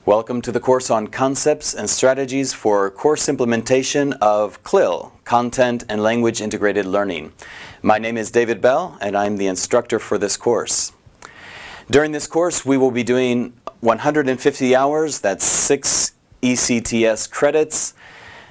Welcome to the course on Concepts and Strategies for Course Implementation of CLIL, Content and Language Integrated Learning. My name is David Bell and I'm the instructor for this course. During this course we will be doing 150 hours, that's 6 ECTS credits,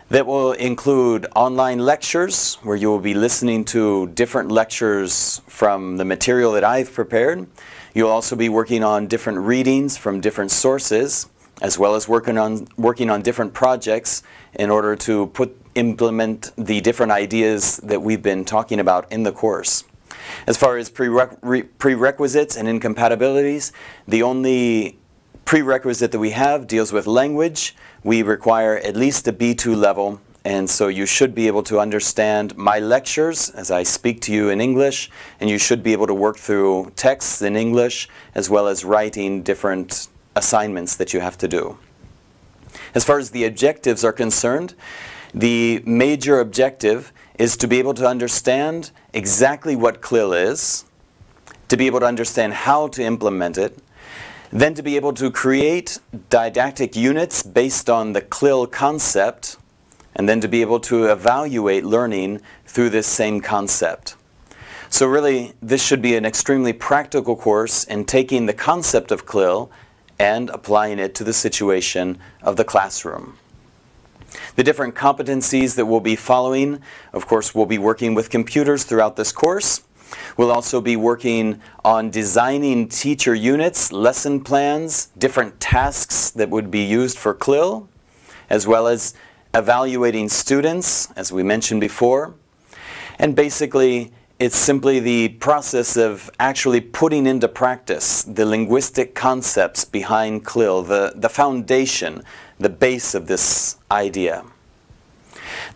that will include online lectures where you will be listening to different lectures from the material that I've prepared. You'll also be working on different readings from different sources, as well as working on different projects in order to implement the different ideas that we've been talking about in the course. As far as prerequisites and incompatibilities, the only prerequisite that we have deals with language. We require at least a B2 level, and so you should be able to understand my lectures as I speak to you in English, and you should be able to work through texts in English as well as writing different assignments that you have to do. As far as the objectives are concerned, the major objective is to be able to understand exactly what CLIL is, to be able to understand how to implement it, then to be able to create didactic units based on the CLIL concept, and then to be able to evaluate learning through this same concept. So really, this should be an extremely practical course in taking the concept of CLIL and applying it to the situation of the classroom. The different competencies that we'll be following, of course, we'll be working with computers throughout this course. We'll also be working on designing teacher units, lesson plans, different tasks that would be used for CLIL, as well as evaluating students, as we mentioned before. And basically, it's simply the process of actually putting into practice the linguistic concepts behind CLIL, the foundation, the base of this idea.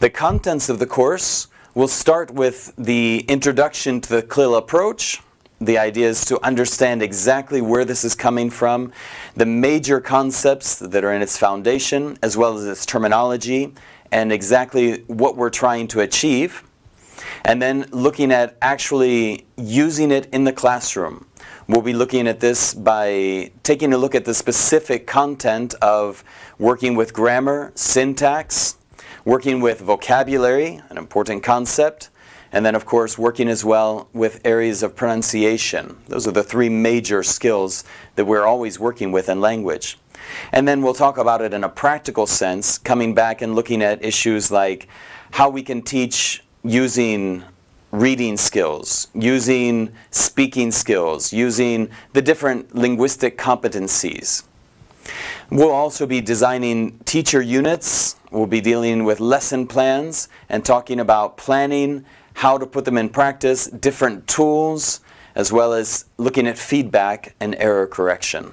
The contents of the course will start with the introduction to the CLIL approach. The idea is to understand exactly where this is coming from, the major concepts that are in its foundation, as well as its terminology, and exactly what we're trying to achieve. And then looking at actually using it in the classroom. We'll be looking at this by taking a look at the specific content of working with grammar, syntax, working with vocabulary, an important concept, and then of course working as well with areas of pronunciation. Those are the three major skills that we're always working with in language. And then we'll talk about it in a practical sense, coming back and looking at issues like how we can teach using reading skills, using speaking skills, using the different linguistic competencies. We'll also be designing teacher units. We'll be dealing with lesson plans and talking about planning, how to put them in practice, different tools, as well as looking at feedback and error correction.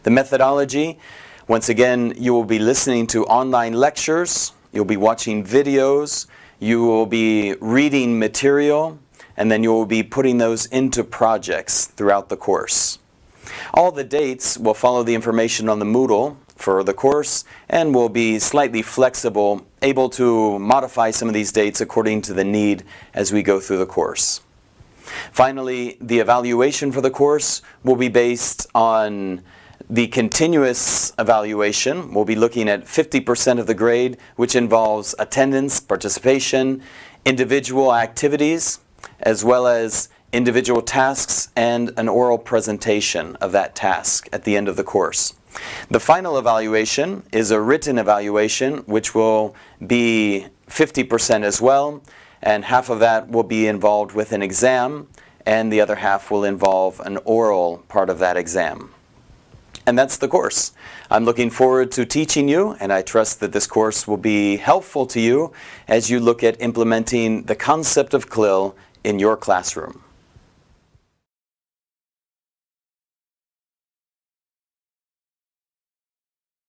The methodology, once again, you will be listening to online lectures, you'll be watching videos, you will be reading material, and then you will be putting those into projects throughout the course. All the dates will follow the information on the Moodle for the course, and will be slightly flexible, able to modify some of these dates according to the need as we go through the course. Finally, the evaluation for the course will be based on the continuous evaluation. We'll be looking at 50% of the grade, which involves attendance, participation, individual activities, as well as individual tasks and an oral presentation of that task at the end of the course. The final evaluation is a written evaluation, which will be 50% as well, and half of that will be involved with an exam, and the other half will involve an oral part of that exam. And that's the course. I'm looking forward to teaching you, and I trust that this course will be helpful to you as you look at implementing the concept of CLIL in your classroom.